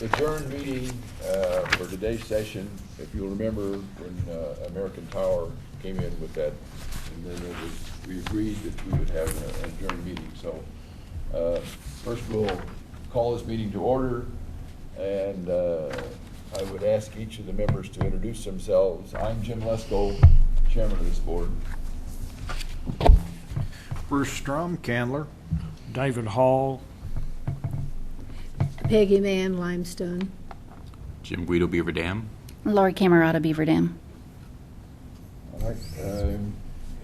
Adjourned meeting for today's session. If you'll remember when American Tower came in with that, and then we agreed that we would have an adjourned meeting. So first we'll call this meeting to order, and I would ask each of the members to introduce themselves. I'm Jim Lesko, chairman of this board. Bruce Strum, Candler. David Hall. Peggy Mann, Limestone. Jim Guido, Beaver Dam. Lori Camerata, Beaver Dam. All right.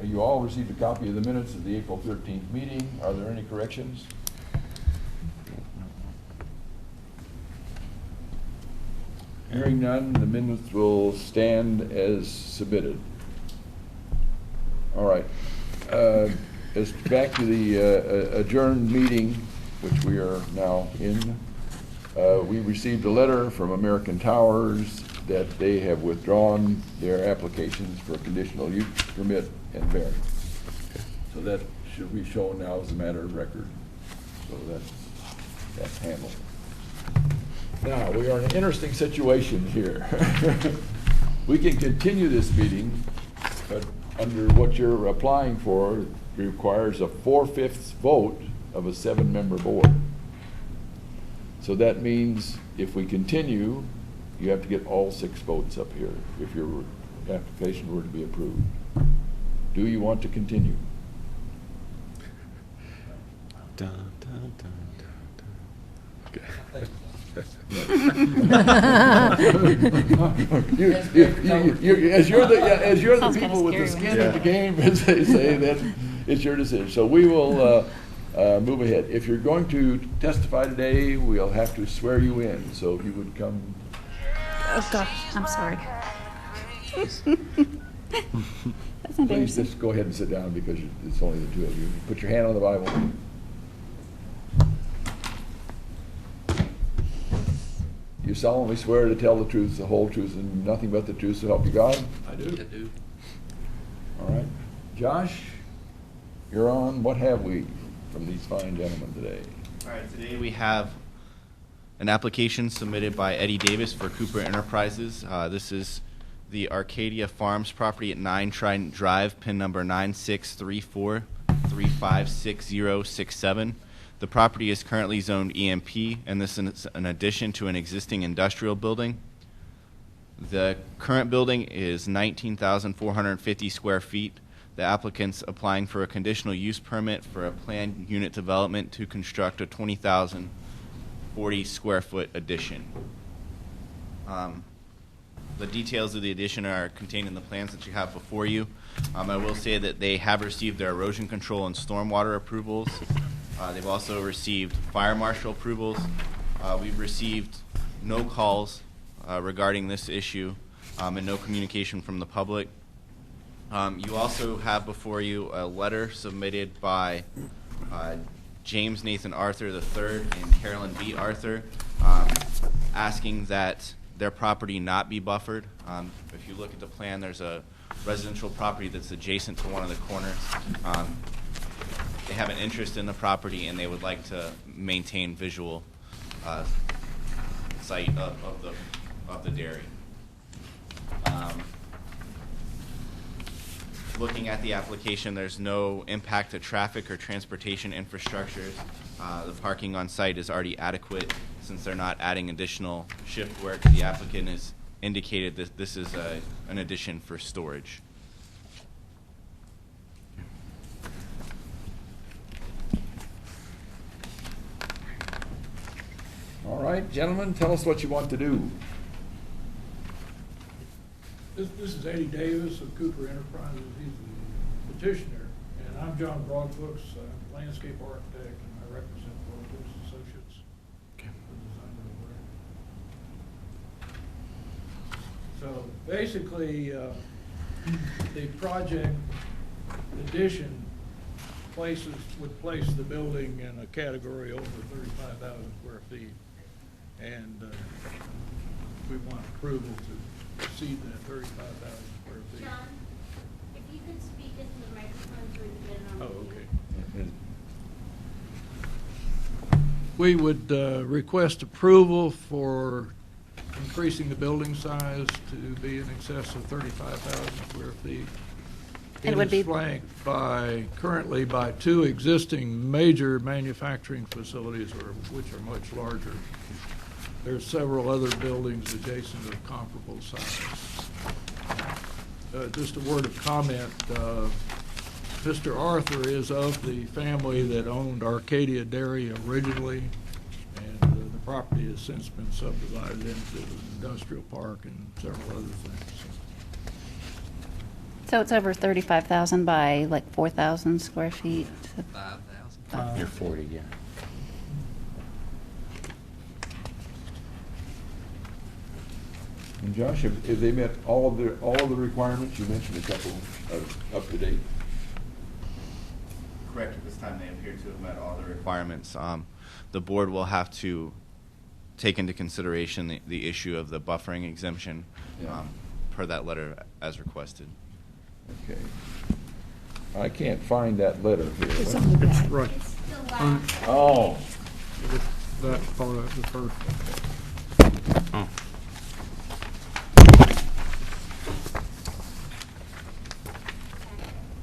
You all received a copy of the minutes of the April 13th meeting. Are there any corrections? Hearing none, the minutes will stand as submitted. All right. As back to the adjourned meeting, which we are now in. We received a letter from American Towers that they have withdrawn their applications for a conditional use permit and variance. So that should be shown now as a matter of record. So that's handled. Now, we are in an interesting situation here. We can continue this meeting, but under what you're applying for, requires a 4/5 vote of a 7-member board. So that means if we continue, you have to get all 6 votes up here if your application were to be approved. Do you want to continue? Dun, dun, dun, dun, dun. As you're the Sounds people kinda with the scary skin in the game, as they say, then it's your decision. So we will move ahead. If you're going to testify today, we'll have to swear you in. So if you would come. Oh, gosh, I'm sorry. That's Please embarrassing. just go ahead and sit down because it's only the two of you. Put your hand on the Bible. You solemnly swear to tell the truth, the whole truth, and nothing but the truth, so help you God? I do. All right. Josh, you're on. What have we from these fine gentlemen today? All right, today we have an application submitted by Eddie Davis for Cooper Enterprises. This is the Arcadia Farms property at 9 Trident Drive, pin number 9634356067. The property is currently zoned EMP, and this is an addition to an existing industrial building. The current building is 19,450 square feet. The applicant's applying for a conditional use permit for a planned unit development to construct a 20,040 square foot addition. The details of the addition are contained in the plans that you have before you. I will say that they have received their erosion control and stormwater approvals. They've also received fire marshal approvals. We've received no calls regarding this issue and no communication from the public. You also have before you a letter submitted by James Nathan Arthur III and Carolyn B. Arthur asking that their property not be buffered. If you look at the plan, there's a residential property that's adjacent to one of the corners. They have an interest in the property and they would like to maintain visual sight of the dairy. Looking at the application, there's no impact to traffic or transportation infrastructures. The parking on site is already adequate since they're not adding additional shift work. The applicant has indicated that this is an addition for storage. All right, gentlemen, tell us what you want to do. This is Eddie Davis of Cooper Enterprises. He's the petitioner. And I'm John Broadbrooks, landscape architect, and I represent Broadbrooks Associates. Okay. So basically, the project addition would place the building in a category over 35,000 square feet. And we want approval to exceed that 35,000 square feet. John, if you could speak into the microphone so we can get it on. Oh, okay. We would request approval for increasing the building size to be in excess of 35,000 square feet. And it would be- is flanked currently by two existing major manufacturing facilities, which are much larger. There's several other buildings adjacent of comparable size. Just a word of comment, Mr. Arthur is of the family that owned Arcadia Dairy originally, and the property has since been subdivided into an industrial park and several other things. So it's over 35,000 by like 4,000 square feet. 5,000. You're 40, yeah. And Josh, have they met all of the requirements? You mentioned a couple up to date. Correct. At this time, they appear to have met all the requirements. The board will have to take into consideration the issue of the buffering exemption Yeah. per that letter as requested. Okay. I can't find that letter here. It's on the back. Right. It's the last. Oh, That part of the first. Oh.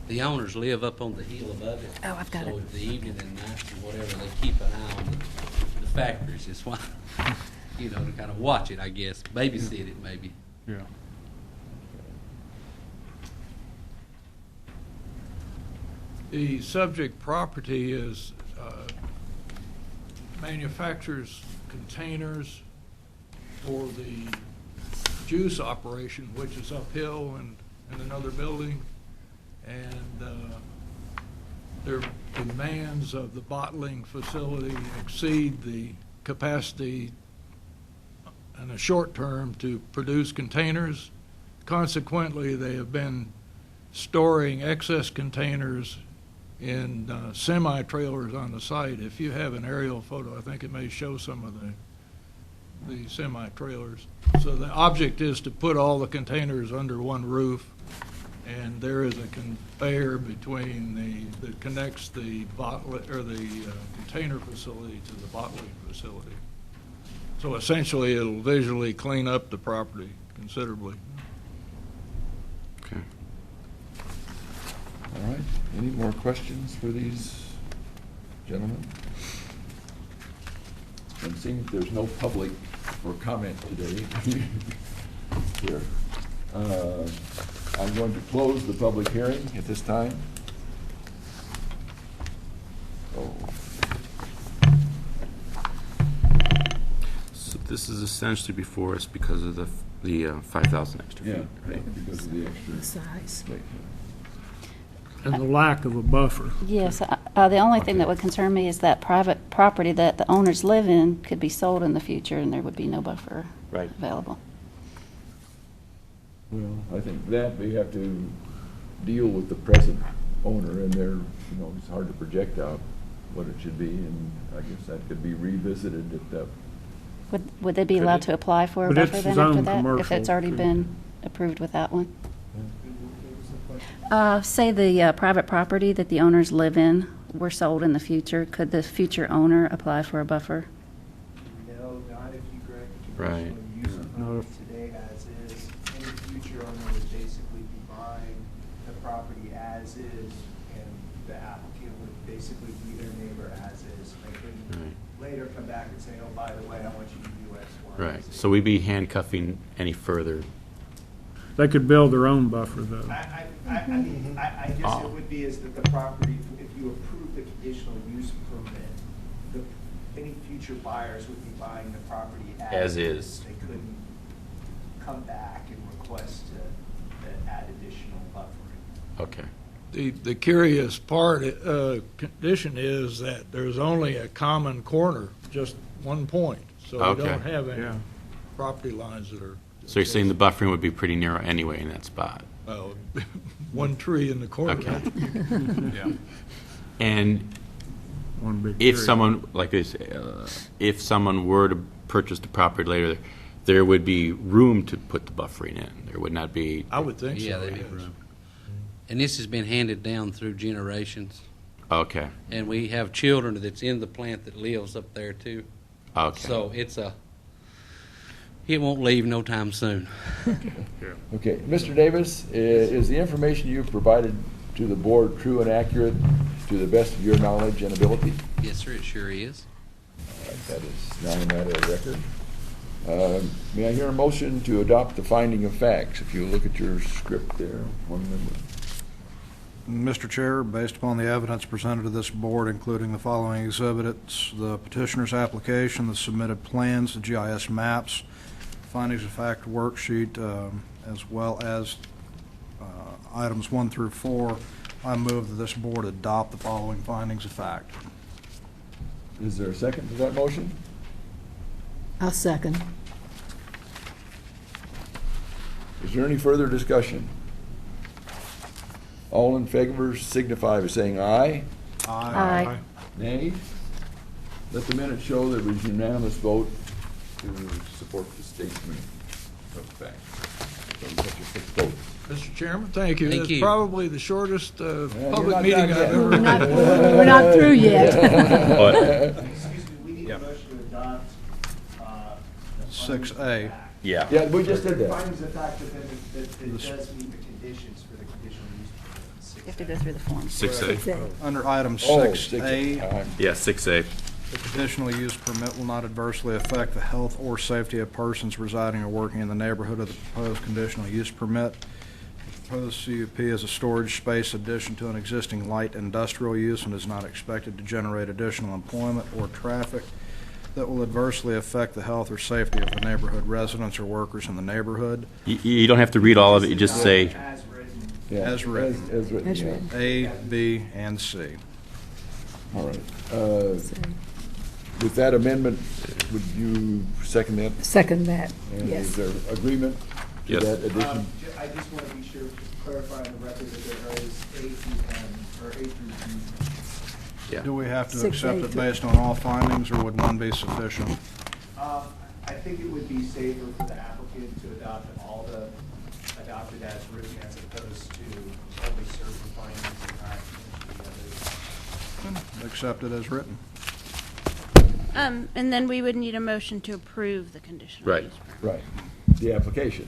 The owners live up on the hill above it. Oh, I've got So it. the evening and nights and whatever, they keep an eye on the factories. It's why, to kind of watch it, I guess, babysit it maybe. Yeah. The subject property is manufactures containers for the juice operation, which is uphill and in another building. And their demands of the bottling facility exceed the capacity in a short term to produce containers. Consequently, they have been storing excess containers in semi-trailers on the site. If you have an aerial photo, I think it may show some of the semi-trailers. So the object is to put all the containers under one roof, and there is a conveyor between that connects the container facility to the bottling facility. So essentially, it'll visually clean up the property considerably. Okay. all right. Any more questions for these gentlemen? And seeing that there's no public for comment today here, I'm going to close the public hearing at this time. Oh. So this is essentially before us because of the 5,000 extra feet, Yeah, right? because of the extra The size. space. And the lack of a buffer. Yes, the only thing that would concern me is that private property that the owners live in could be sold in the future, and there would be no buffer Right. available. Well, I think that we have to deal with the present owner, and it's hard to project out what it should be, and I guess that could be revisited at that. Would they be Could allowed it? to apply for a But buffer it's then zoned after that? If commercial, it's already too. been approved with that one? Say the private property that the owners live in were sold in the future, could the future owner apply for a buffer? No, not if you grant the Right. conditional use No. permit today as is. Any future owner would basically be buying the property as is, and the applicant would basically be their neighbor as is. They couldn't Right. later come back and say, oh, by the way, I want you to do X, Y, and Right. Z. So we'd be handcuffing any further. They could build their own buffer, though. I mean, I guess Oh. it would be is that the property, if you approve the conditional use permit, any future buyers would be buying the property As is. They couldn't come back and request to add additional buffering. Okay. The curious condition is that there's only a common corner, just one point. So we Okay. don't have any Yeah. property lines that are. So you're saying the buffering would be pretty narrow anyway in that spot? Well, one tree in the corner. Okay. Yeah. And One big if tree. someone, like this, if someone were to purchase the property later, there would be room to put the buffering in. There would not be. I would think so. Yeah, there'd be yes. room. And this has been handed down through generations. Okay, And we have children that's in the plant that lives up there too. okay. So it won't leave no time soon. Okay, Mr. Davis, is the information you provided to the board true and accurate to the best of your knowledge and ability? Yes, sir, it sure is. That is now a matter of record. May I hear a motion to adopt the finding of facts? If you look at your script there, one member. Mr. Chair, based upon the evidence presented to this board, including the following exhibits, the petitioner's application, the submitted plans, the GIS maps, findings of fact worksheet, as well as items 1 through 4, I move that this board adopt the following findings of fact. Is there a second to that motion? I'll second. Is there any further discussion? All in favor signify by saying aye. Aye. Nay? Let the minutes show there was unanimous vote to support the statement of fact. So such a quick vote. Mr. Chairman, thank you. Thank That's you. probably the shortest you're public not meeting done I've yet. ever. We're not through yet. Excuse me, we need a motion to adopt, the 6A. Yeah. Yeah, we just did that. findings of fact that it does meet the conditions for the conditional use permit. You have to go through the form. 6A. Under item Oh, 6A, Yeah, 6A. the conditional use permit will not adversely affect the health or safety of persons residing or working in the neighborhood of the proposed conditional use permit. The proposed CUP is a storage space addition to an existing light industrial use and is not expected to generate additional employment or traffic that will adversely affect the health or safety of the neighborhood residents or workers in the neighborhood. You don't have to read all of it, you just say, As written. Yeah, As written. As written, As yeah. written. A, B, and C. All right. With that amendment, would you second that? Second that, And yes. is there agreement to Yes. that addition? I just want to be sure to clarify on the record that there is A through M, or A through D. yeah. Do we have to 6A accept it through- based on all findings, or would one be sufficient? I think it would be safer for the applicant to adopt all adopted as written as opposed to only certain findings and not the others. Accept it as written. And then we would need a motion to approve the conditional Right. use permit. Right, the application.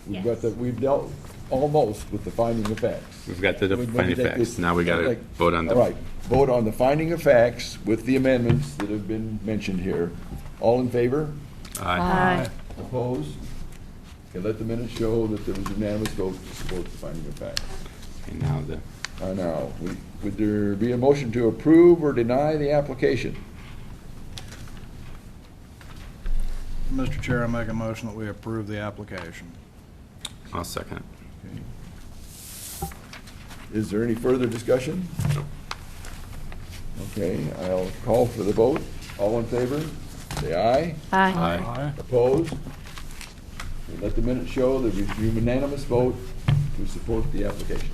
Yes. We've dealt almost with the finding of facts. We've got the When we finding take facts. this- Now we gotta like- vote on the. All right, vote on the finding of facts with the amendments that have been mentioned here. All in favor? Aye. Opposed? Okay, let the minutes show that there was unanimous vote to support the finding of facts. And now the, Now, would there be a motion to approve or deny the application? Mr. Chair, I make a motion that we approve the application. I'll second it. Is there any further discussion? Okay, I'll call for the vote. All in favor, say aye. Aye. Opposed? Okay, let the minutes show there was unanimous vote to support the application.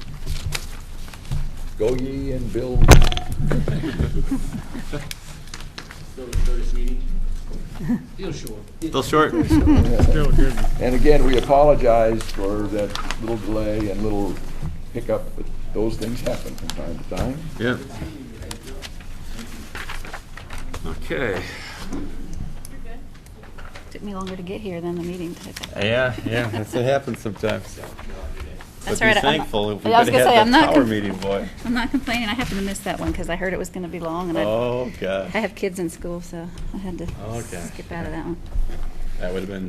Go ye and build. Still the shortest meeting? Still short. Still short? Still good. And again, we apologize for that little delay and little hiccup, but those things happen from time to time. Yeah. Okay. Took me longer to get here than the meeting took. Yeah, that's what happens sometimes. That's But right. be thankful if we I was could gonna have say, I'm that not power com- meeting, boy. I'm not complaining. I happened to miss that one because I heard it was going to be long, and Oh, gosh. I have kids in school, so I had to Okay. skip out of that one. That would have been